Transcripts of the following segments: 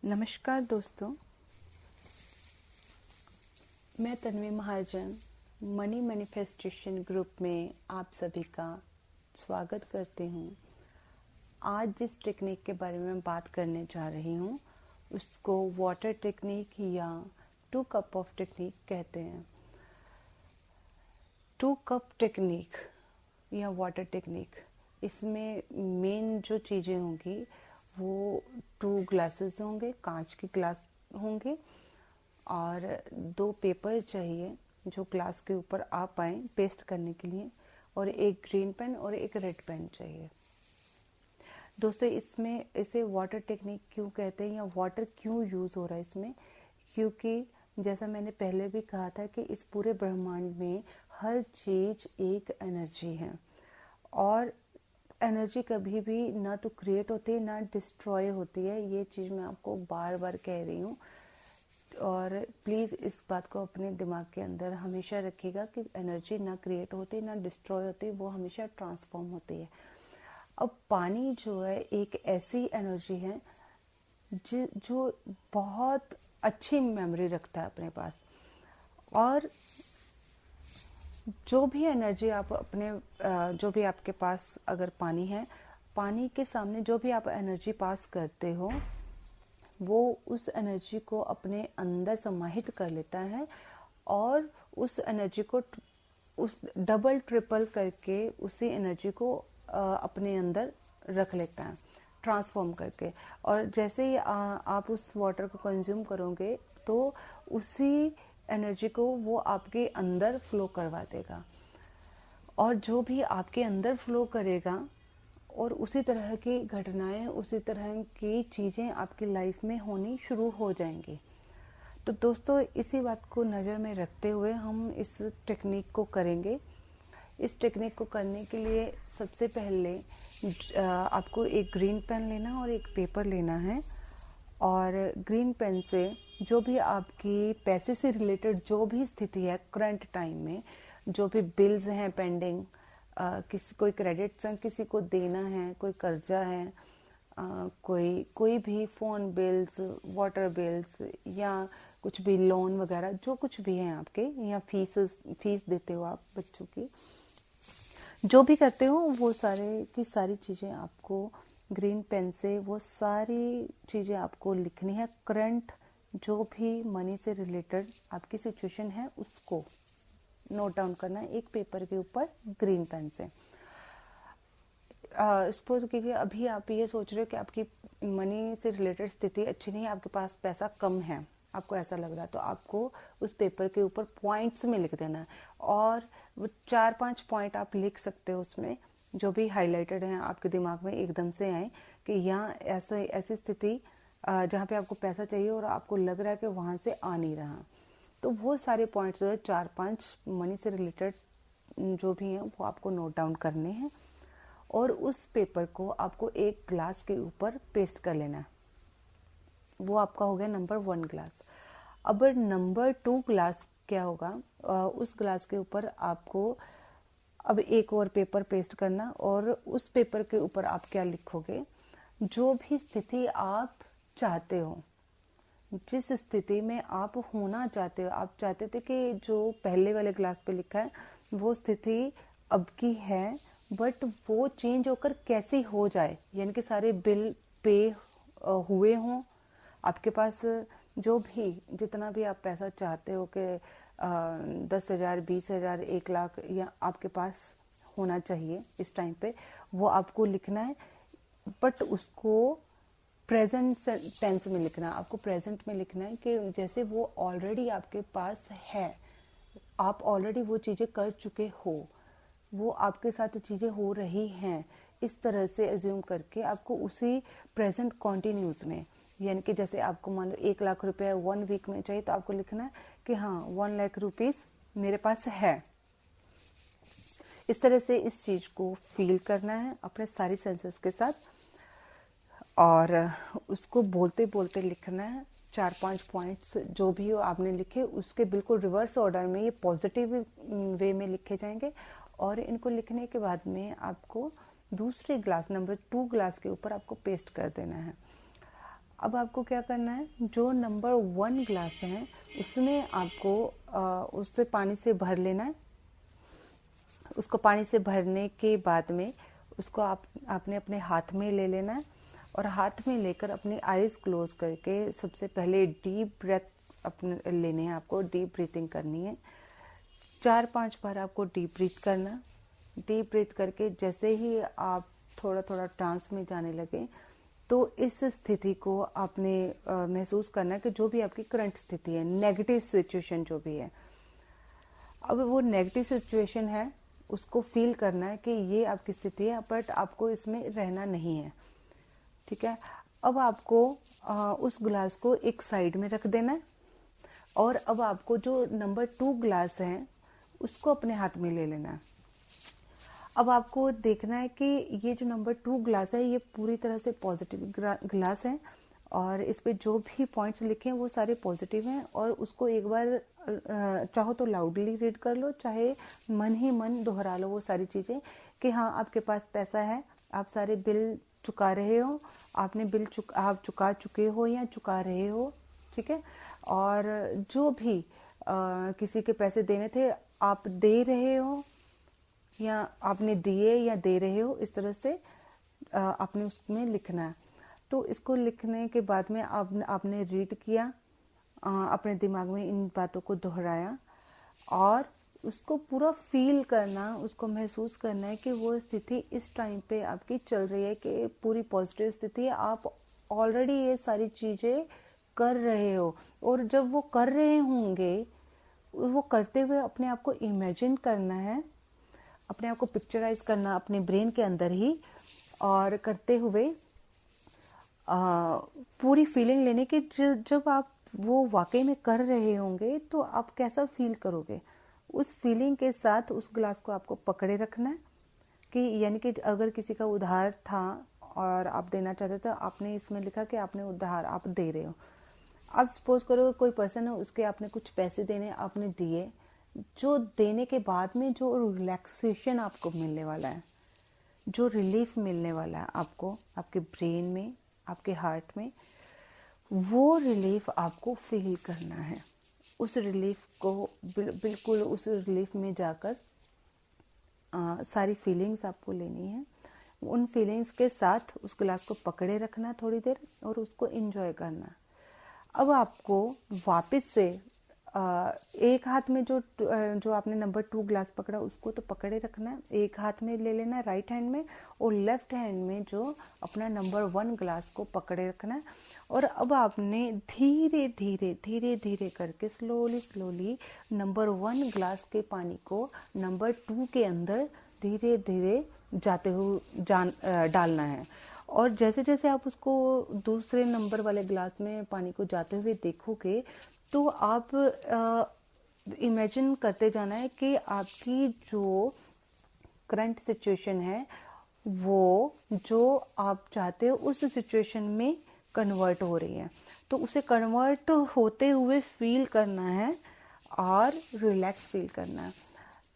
नमस्कार दोस्तों, मैं तन्वी महाजन मनी मैनिफेस्टेशन ग्रुप में आप सभी का स्वागत करती हूँ। आज जिस टेक्निक के बारे में बात करने जा रही हूँ उसको वाटर टेक्निक या 2 कप ऑफ टेक्निक कहते हैं। 2 कप टेक्निक या वाटर टेक्निक, इसमें मेन जो चीज़ें होंगी वो 2 ग्लासेस होंगे, कांच के ग्लास होंगे और 2 पेपर चाहिए जो ग्लास के ऊपर आ पाए पेस्ट करने के लिए, और एक ग्रीन पेन और एक रेड पेन चाहिए। दोस्तों, इसमें इसे वाटर टेक्निक क्यों कहते हैं या वाटर क्यों यूज़ हो रहा है इसमें, क्योंकि जैसा मैंने पहले भी कहा था कि इस पूरे ब्रह्मांड में हर चीज़ एक एनर्जी है और एनर्जी कभी भी ना तो क्रिएट होती है ना डिस्ट्रॉय होती है। ये चीज़ मैं आपको बार बार कह रही हूँ और प्लीज़ इस बात को अपने दिमाग के अंदर हमेशा रखिएगा कि एनर्जी ना क्रिएट होती ना डिस्ट्रॉय होती, वो हमेशा ट्रांसफॉर्म होती है। अब पानी जो है एक ऐसी एनर्जी है जो बहुत अच्छी मेमोरी रखता है अपने पास, और जो भी एनर्जी आप अपने जो भी आपके पास अगर पानी है, पानी के सामने जो भी आप एनर्जी पास करते हो वो उस एनर्जी को अपने अंदर समाहित कर लेता है और उस एनर्जी को उस डबल ट्रिपल करके उसी एनर्जी को अपने अंदर रख लेता है ट्रांसफॉर्म करके। और जैसे ही आप उस वाटर को कंज्यूम करोगे तो उसी एनर्जी को वो आपके अंदर फ्लो करवा देगा, और जो भी आपके अंदर फ्लो करेगा और उसी तरह की घटनाएं, उसी तरह की चीज़ें आपकी लाइफ में होनी शुरू हो जाएंगी। तो दोस्तों, इसी बात को नज़र में रखते हुए हम इस टेक्निक को करेंगे। इस टेक्निक को करने के लिए सबसे पहले आपको एक ग्रीन पेन लेना और एक पेपर लेना है, और ग्रीन पेन से जो भी आपकी पैसे से रिलेटेड जो भी स्थिति है करंट टाइम में, जो भी बिल्स हैं पेंडिंग, कोई क्रेडिट्स हैं, किसी को देना है, कोई कर्जा है, कोई भी फ़ोन बिल्स, वाटर बिल्स या कुछ भी लोन वगैरह जो कुछ भी हैं आपके, या फीस देते हो आप बच्चों की, जो भी करते हो वो सारे की सारी चीज़ें आपको ग्रीन पेन से वो सारी चीज़ें आपको लिखनी है। करंट जो भी मनी से रिलेटेड आपकी सिचुएशन है उसको नोट डाउन करना है एक पेपर के ऊपर ग्रीन पेन से। सपोज कीजिए अभी आप ये सोच रहे हो कि आपकी मनी से रिलेटेड स्थिति अच्छी नहीं है, आपके पास पैसा कम है, आपको ऐसा लग रहा है, तो आपको उस पेपर के ऊपर पॉइंट्स में लिख देना है, और वो 4-5 पॉइंट आप लिख सकते हो उसमें जो भी हाईलाइटेड हैं आपके दिमाग में एकदम से आए कि यहाँ ऐसी स्थिति जहाँ पे आपको पैसा चाहिए और आपको लग रहा है कि वहाँ से आ नहीं रहा, तो वो सारे पॉइंट्स जो है 4-5 मनी से रिलेटेड जो भी हैं वो आपको नोट डाउन करने हैं, और उस पेपर को आपको एक ग्लास के ऊपर पेस्ट कर लेना है। वो आपका हो गया नंबर 1 ग्लास। अब नंबर 2 ग्लास क्या होगा, उस ग्लास के ऊपर आपको अब एक और पेपर पेस्ट करना, और उस पेपर के ऊपर आप क्या लिखोगे, जो भी स्थिति आप चाहते हो, जिस स्थिति में आप होना चाहते हो, आप चाहते थे कि जो पहले वाले ग्लास पे लिखा है वो स्थिति अब की है, बट वो चेंज होकर कैसी हो जाए, यानी कि सारे बिल पे हुए हों, आपके पास जो भी जितना भी आप पैसा चाहते हो कि 10,000, 20,000, 1 लाख या आपके पास होना चाहिए इस टाइम पे, वो आपको लिखना है, बट उसको प्रेजेंट टेंस में लिखना है। आपको प्रेजेंट में लिखना है कि जैसे वो ऑलरेडी आपके पास है, आप ऑलरेडी वो चीज़ें कर चुके हो, वो आपके साथ चीज़ें हो रही हैं, इस तरह से एज्यूम करके आपको उसी प्रेजेंट कॉन्टिन्यूस में, यानी कि जैसे आपको मान लो 1 लाख रुपया 1 वीक में चाहिए, तो आपको लिखना है कि हाँ 1 लाख रुपीज़ मेरे पास है। इस तरह से इस चीज़ को फील करना है अपने सारी सेंसेस के साथ, और उसको बोलते बोलते लिखना है। 4-5 पॉइंट्स जो भी हो आपने लिखे उसके बिल्कुल रिवर्स ऑर्डर में, ये पॉजिटिव वे में लिखे जाएंगे, और इनको लिखने के बाद में आपको दूसरे ग्लास नंबर 2 ग्लास के ऊपर आपको पेस्ट कर देना है। अब आपको क्या करना है, जो नंबर 1 ग्लास है उसमें आपको उससे पानी से भर लेना है। उसको पानी से भरने के बाद में उसको आपने अपने हाथ में ले लेना है और हाथ में लेकर अपनी आईज क्लोज करके सबसे पहले डीप ब्रेथ अपने लेने हैं, आपको डीप ब्रीथिंग करनी है। 4-5 बार आपको डीप ब्रीथ करना। डीप ब्रीथ करके जैसे ही आप थोड़ा थोड़ा ट्रांस में जाने लगे तो इस स्थिति को आपने महसूस करना है कि जो भी आपकी करंट स्थिति है, नेगेटिव सिचुएशन जो भी है, अब वो नेगेटिव सिचुएशन है उसको फील करना है कि ये आपकी स्थिति है, बट आपको इसमें रहना नहीं है। ठीक है, अब आपको उस ग्लास को एक साइड में रख देना है और अब आपको जो नंबर 2 ग्लास है उसको अपने हाथ में ले लेना है। अब आपको देखना है कि ये जो नंबर 2 ग्लास है ये पूरी तरह से पॉजिटिव ग्लास है और इस पे जो भी पॉइंट्स लिखे हैं वो सारे पॉजिटिव हैं और उसको एक बार चाहो तो लाउडली रीड कर लो, चाहे मन ही मन दोहरा लो वो सारी चीज़ें कि हाँ आपके पास पैसा है, आप सारे बिल चुका रहे हो, आपने आप चुका चुके हो या चुका रहे हो। ठीक है, और जो भी किसी के पैसे देने थे आप दे रहे हो या आपने दिए या दे रहे हो, इस तरह से आपने उसमें लिखना है। तो इसको लिखने के बाद में आपने रीड किया, अपने दिमाग में इन बातों को दोहराया और उसको पूरा फील करना, उसको महसूस करना है कि वो स्थिति इस टाइम पे आपकी चल रही है, कि पूरी पॉजिटिव स्थिति है, आप ऑलरेडी ये सारी चीज़ें कर रहे हो। और जब वो कर रहे होंगे, वो करते हुए अपने आप को इमेजिन करना है, अपने आप को पिक्चराइज करना अपने ब्रेन के अंदर ही, और करते हुए पूरी फीलिंग लेने की। जब आप वो वाकई में कर रहे होंगे तो आप कैसा फील करोगे, उस फीलिंग के साथ उस ग्लास को आपको पकड़े रखना है। कि यानी कि अगर किसी का उधार था और आप देना चाहते थे, आपने इसमें लिखा कि आपने उधार आप दे रहे हो। अब सपोज करो कोई पर्सन है, उसके आपने कुछ पैसे देने, आपने दिए, जो देने के बाद में जो रिलैक्सेशन आपको मिलने वाला है, जो रिलीफ मिलने वाला है आपको, आपके ब्रेन में, आपके हार्ट में, वो रिलीफ आपको फील करना है। उस रिलीफ को बिल्कुल उस रिलीफ में जाकर सारी फीलिंग्स आपको लेनी है। उन फीलिंग्स के साथ उस ग्लास को पकड़े रखना थोड़ी देर और उसको एंजॉय करना। अब आपको वापस से एक हाथ में जो आपने नंबर 2 ग्लास पकड़ा उसको तो पकड़े रखना है, एक हाथ में ले लेना है राइट हैंड में, और लेफ्ट हैंड में जो अपना नंबर 1 ग्लास को पकड़े रखना है। और अब आपने धीरे धीरे धीरे धीरे करके स्लोली नंबर 1 ग्लास के पानी को नंबर 2 के अंदर धीरे धीरे जाते हुए डालना है। और जैसे जैसे आप उसको दूसरे नंबर वाले ग्लास में पानी को जाते हुए देखोगे तो आप इमेजिन करते जाना है कि आपकी जो करंट सिचुएशन है वो जो आप चाहते हो उस सिचुएशन में कन्वर्ट हो रही है। तो उसे कन्वर्ट होते हुए फील करना है और रिलैक्स फील करना है।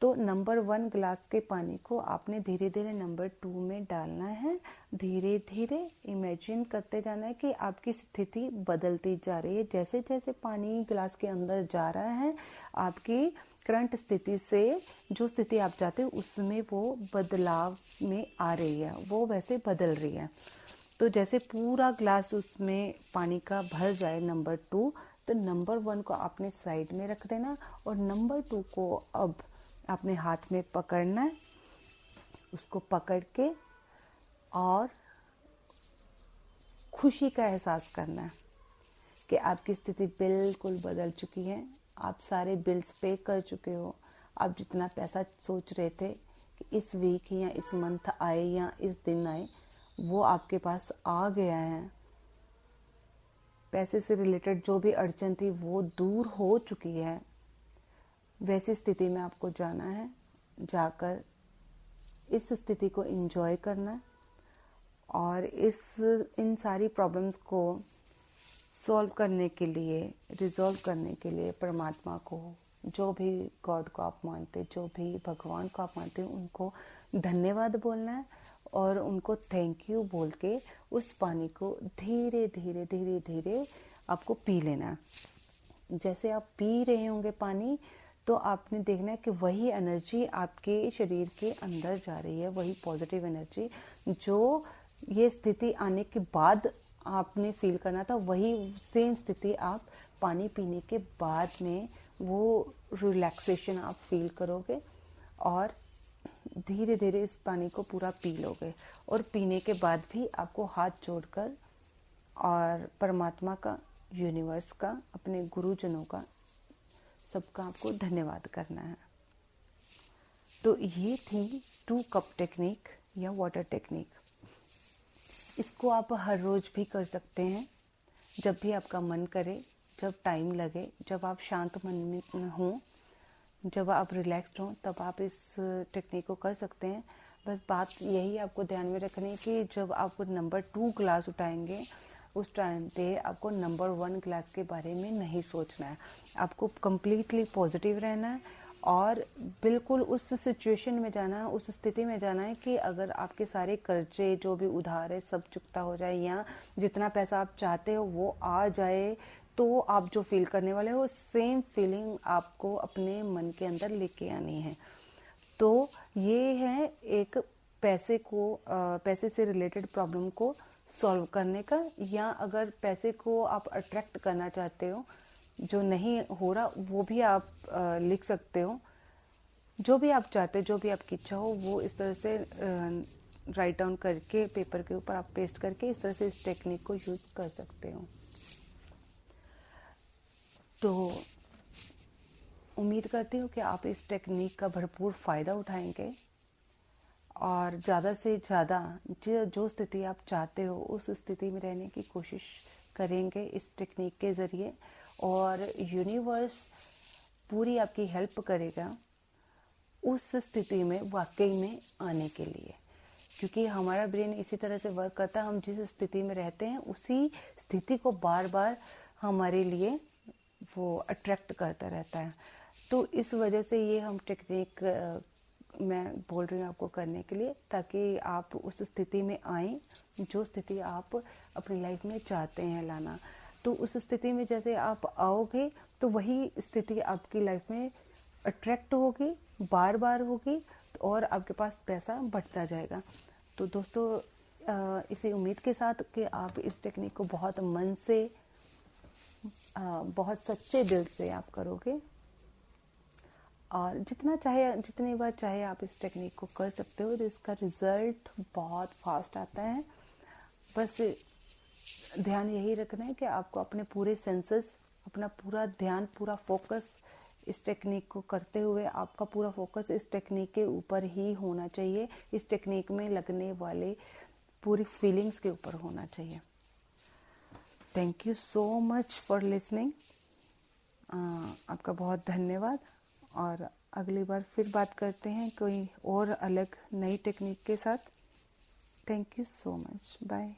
तो नंबर 1 ग्लास के पानी को आपने धीरे धीरे नंबर 2 में डालना है। धीरे धीरे इमेजिन करते जाना है कि आपकी स्थिति बदलती जा रही है। जैसे जैसे पानी ग्लास के अंदर जा रहा है, आपकी करंट स्थिति से जो स्थिति आप चाहते हो उसमें वो बदलाव में आ रही है, वो वैसे बदल रही है। तो जैसे पूरा ग्लास उसमें पानी का भर जाए नंबर 2, तो नंबर 1 को आपने साइड में रख देना और नंबर 2 को अब अपने हाथ में पकड़ना है। उसको पकड़ के और खुशी का एहसास करना है कि आपकी स्थिति बिल्कुल बदल चुकी है। आप सारे बिल्स पे कर चुके हो। आप जितना पैसा सोच रहे थे कि इस वीक या इस मंथ आए या इस दिन आए, वो आपके पास आ गया है। पैसे से रिलेटेड जो भी अड़चन थी वो दूर हो चुकी है। वैसी स्थिति में आपको जाना है, जाकर इस स्थिति को एंजॉय करना और इन सारी प्रॉब्लम्स को सॉल्व करने के लिए, रिजॉल्व करने के लिए परमात्मा को, जो भी गॉड को आप मानते, जो भी भगवान को आप मानते हैं, उनको धन्यवाद बोलना है और उनको थैंक यू बोल के उस पानी को धीरे धीरे धीरे धीरे आपको पी लेना है। जैसे आप पी रहे होंगे पानी, तो आपने देखना है कि वही एनर्जी आपके शरीर के अंदर जा रही है, वही पॉजिटिव एनर्जी जो ये स्थिति आने के बाद आपने फील करना था, वही सेम स्थिति आप पानी पीने के बाद में वो रिलैक्सेशन आप फील करोगे और धीरे धीरे इस पानी को पूरा पी लोगे। और पीने के बाद भी आपको हाथ जोड़कर और परमात्मा का, यूनिवर्स का, अपने गुरुजनों का, सबका आपको धन्यवाद करना है। तो ये थी 2 कप टेक्निक या वाटर टेक्निक। इसको आप हर रोज़ भी कर सकते हैं, जब भी आपका मन करे, जब टाइम लगे, जब आप शांत मन में हों, जब आप रिलैक्स्ड हों, तब आप इस टेक्निक को कर सकते हैं। बस बात यही आपको ध्यान में रखनी है कि जब आप नंबर 2 ग्लास उठाएंगे, उस टाइम पे आपको नंबर 1 ग्लास के बारे में नहीं सोचना है। आपको कम्प्लीटली पॉजिटिव रहना है और बिल्कुल उस सिचुएशन में जाना है, उस स्थिति में जाना है कि अगर आपके सारे कर्जे जो भी उधार है सब चुकता हो जाए, या जितना पैसा आप चाहते हो वो आ जाए, तो आप जो फील करने वाले हो सेम फीलिंग आपको अपने मन के अंदर लेके आनी है। तो ये है एक पैसे से रिलेटेड प्रॉब्लम को सॉल्व करने का, या अगर पैसे को आप अट्रैक्ट करना चाहते हो, जो नहीं हो रहा, वो भी आप लिख सकते हो। जो भी आप चाहते हो, जो भी आपकी इच्छा हो, वो इस तरह से राइट डाउन करके पेपर के ऊपर आप पेस्ट करके इस तरह से इस टेक्निक को यूज़ कर सकते हो। तो उम्मीद करती हूँ कि आप इस टेक्निक का भरपूर फ़ायदा उठाएंगे और ज़्यादा से ज़्यादा जो स्थिति आप चाहते हो उस स्थिति में रहने की कोशिश करेंगे इस टेक्निक के ज़रिए, और यूनिवर्स पूरी आपकी हेल्प करेगा उस स्थिति में वाकई में आने के लिए, क्योंकि हमारा ब्रेन इसी तरह से वर्क करता है। हम जिस स्थिति में रहते हैं उसी स्थिति को बार बार हमारे लिए वो अट्रैक्ट करता रहता है। तो इस वजह से ये हम टेक्निक मैं बोल रही हूँ आपको करने के लिए, ताकि आप उस स्थिति में आएँ जो स्थिति आप अपनी लाइफ में चाहते हैं लाना। तो उस स्थिति में जैसे आप आओगे तो वही स्थिति आपकी लाइफ में अट्रैक्ट होगी, बार बार होगी, और आपके पास पैसा बढ़ता जाएगा। तो दोस्तों, इसी उम्मीद के साथ कि आप इस टेक्निक को बहुत मन से, बहुत सच्चे दिल से आप करोगे, और जितनी बार चाहे आप इस टेक्निक को कर सकते हो, तो इसका रिज़ल्ट बहुत फास्ट आता है। बस ध्यान यही रखना है कि आपको अपने पूरे सेंसेस, अपना पूरा ध्यान, पूरा फोकस इस टेक्निक को करते हुए आपका पूरा फोकस इस टेक्निक के ऊपर ही होना चाहिए, इस टेक्निक में लगने वाले पूरी फीलिंग्स के ऊपर होना चाहिए। Thank you so much for listening. आपका बहुत धन्यवाद, और अगली बार फिर बात करते हैं कोई और अलग नई टेक्निक के साथ। Thank you so much. Bye.